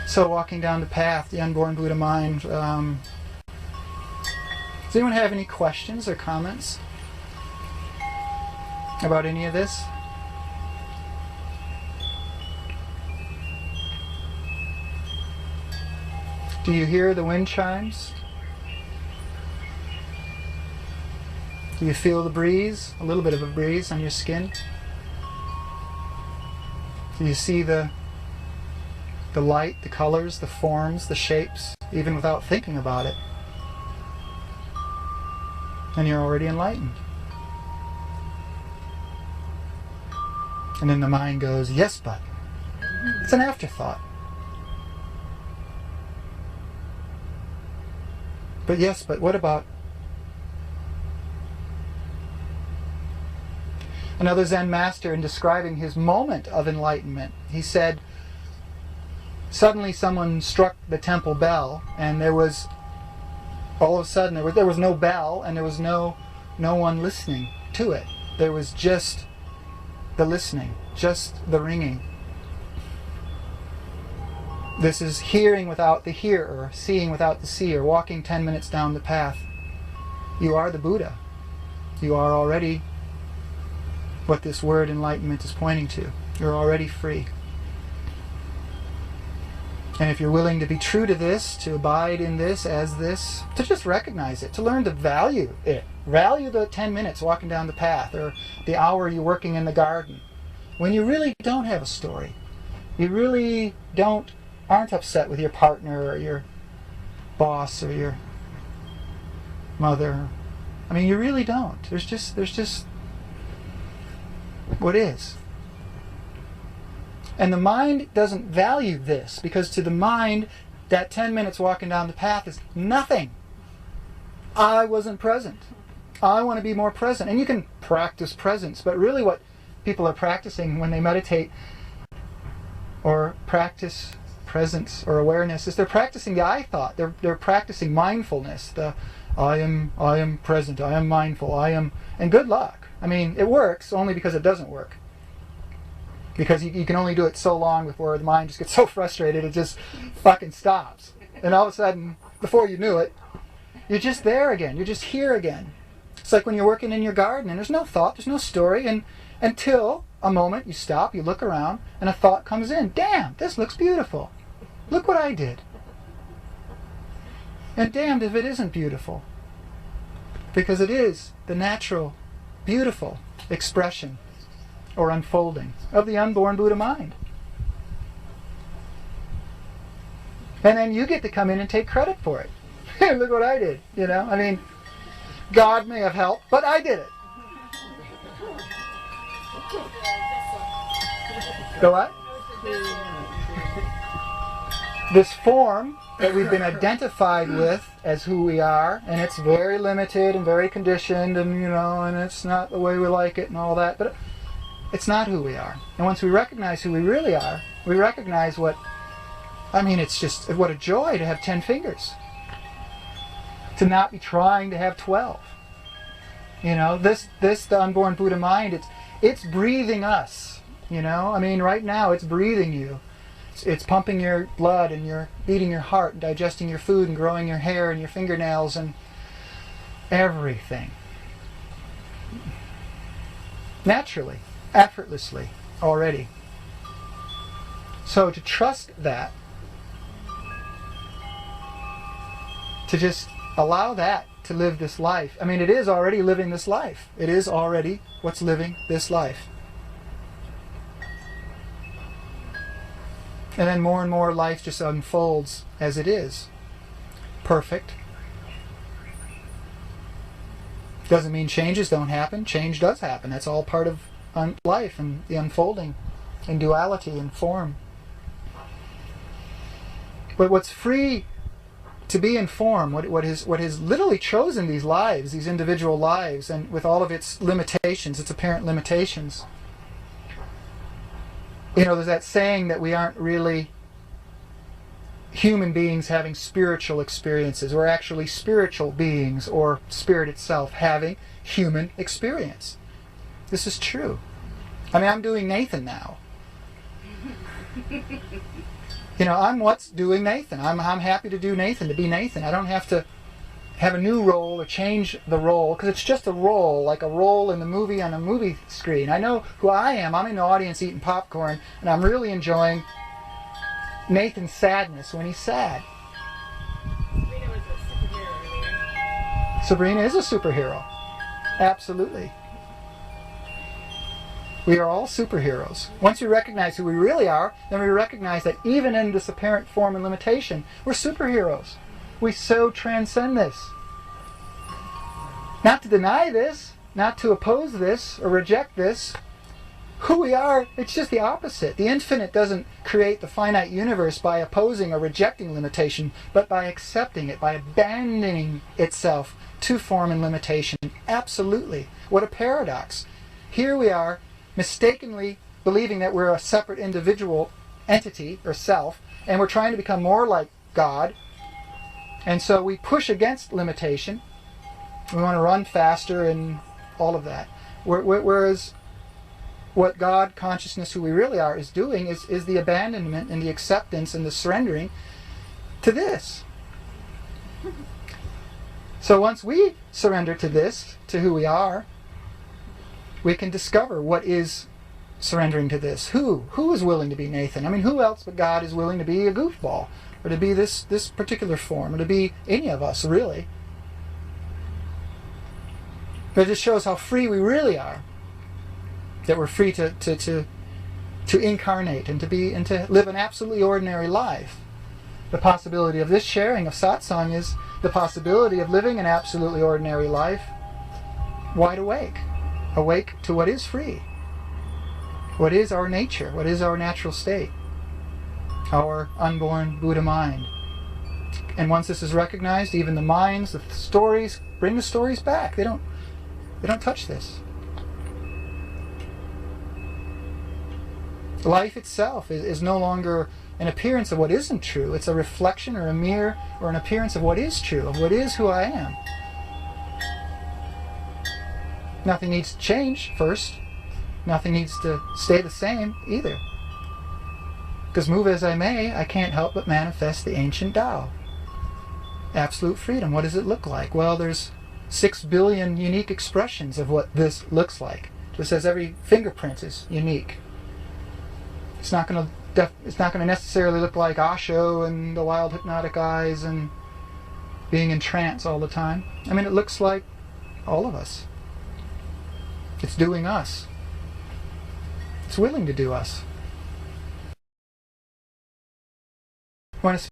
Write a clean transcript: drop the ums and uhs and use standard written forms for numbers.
So walking down the path, the unborn Buddha mind. Does anyone have any questions or comments about any of this? Do you hear the wind chimes? Do you feel the breeze? A little bit of a breeze on your skin? Do you see the light, the colors, the forms, the shapes, even without thinking about it? And you're already enlightened. And then the mind goes, yes, but. It's an afterthought. But yes, but what about? Another Zen master, in describing his moment of enlightenment, he said, suddenly someone struck the temple bell, and there was, all of a sudden, there was no bell, and there was no one listening to it. There was just the listening, just the ringing. This is hearing without the hearer, seeing without the seer, walking 10 minutes down the path. You are the Buddha. You are already what this word enlightenment is pointing to. You're already free. And if you're willing to be true to this, to abide in this as this, to just recognize it, to learn to value it. Value the 10 minutes walking down the path, or the hour you're working in the garden, when you really don't have a story. You really aren't upset with your partner or your boss or your mother. I mean, you really don't. There's just what is. And the mind doesn't value this, because to the mind, that 10 minutes walking down the path is nothing. I wasn't present. I want to be more present. And you can practice presence, but really what people are practicing when they meditate or practice presence or awareness is they're practicing the I thought. They're practicing mindfulness. The I am present. I am mindful. And good luck. I mean, it works only because it doesn't work. Because you can only do it so long before the mind just gets so frustrated it just fucking stops. And all of a sudden, before you knew it, you're just there again. You're just here again. It's like when you're working in your garden and there's no thought, there's no story, and until a moment you stop, you look around, and a thought comes in. Damn, this looks beautiful. Look what I did. And damned if it isn't beautiful. Because it is the natural, beautiful expression or unfolding of the unborn Buddha mind. And then you get to come in and take credit for it. Look what I did, you know? I mean, God may have helped, but I did it. The what? This form that we've been identified with as who we are, and it's very limited and very conditioned, and and it's not the way we like it and all that, but it's not who we are. And once we recognize who we really are, we recognize it's just what a joy to have 10 fingers. To not be trying to have 12. The unborn Buddha mind, it's breathing us. Right now it's breathing you. It's pumping your blood, and you're beating your heart, and digesting your food, and growing your hair and your fingernails and everything. Naturally, effortlessly, already. So to trust that, to just allow that to live this life. It is already living this life. It is already what's living this life. And then more and more life just unfolds as it is. Perfect. Doesn't mean changes don't happen. Change does happen. That's all part of life and the unfolding in duality and form. But what's free to be in form, what has literally chosen these lives, these individual lives, and with all of its limitations, its apparent limitations. There's that saying that we aren't really human beings having spiritual experiences. We're actually spiritual beings, or spirit itself having human experience. This is true. I'm doing Nathan now. I'm what's doing Nathan. I'm happy to do Nathan, to be Nathan. I don't have to have a new role or change the role, because it's just a role, like a role in the movie on a movie screen. I know who I am. I'm in the audience eating popcorn, and I'm really enjoying Nathan's sadness when he's sad. Sabrina is a superhero. Absolutely. We are all superheroes. Once we recognize who we really are, then we recognize that even in this apparent form and limitation, we're superheroes. We so transcend this. Not to deny this, not to oppose this or reject this. Who we are, it's just the opposite. The infinite doesn't create the finite universe by opposing or rejecting limitation, but by accepting it, by abandoning itself to form and limitation. Absolutely. What a paradox. Here we are, mistakenly believing that we're a separate individual entity or self, and we're trying to become more like God. And so we push against limitation. We want to run faster and all of that. Whereas what God, consciousness, who we really are, is doing is the abandonment and the acceptance and the surrendering to this. So once we surrender to this, to who we are, we can discover what is surrendering to this. Who is willing to be Nathan? I mean, who else but God is willing to be a goofball? Or to be this particular form, or to be any of us, really. But it just shows how free we really are. That we're free to incarnate and to live an absolutely ordinary life. The possibility of this sharing of satsang is the possibility of living an absolutely ordinary life, wide awake. Awake to what is free. What is our nature, what is our natural state. Our unborn Buddha mind. And once this is recognized, even the minds, the stories, bring the stories back. They don't touch this. Life itself is no longer an appearance of what isn't true. It's a reflection or a mirror or an appearance of what is true, of what is who I am. Nothing needs to change first. Nothing needs to stay the same either. Because move as I may, I can't help but manifest the ancient Tao. Absolute freedom. What does it look like? Well, there's 6 billion unique expressions of what this looks like. Just as every fingerprint is unique. It's not going to necessarily look like Osho and the wild hypnotic eyes and being in trance all the time. I mean, it looks like all of us. It's doing us. It's willing to do us. I want to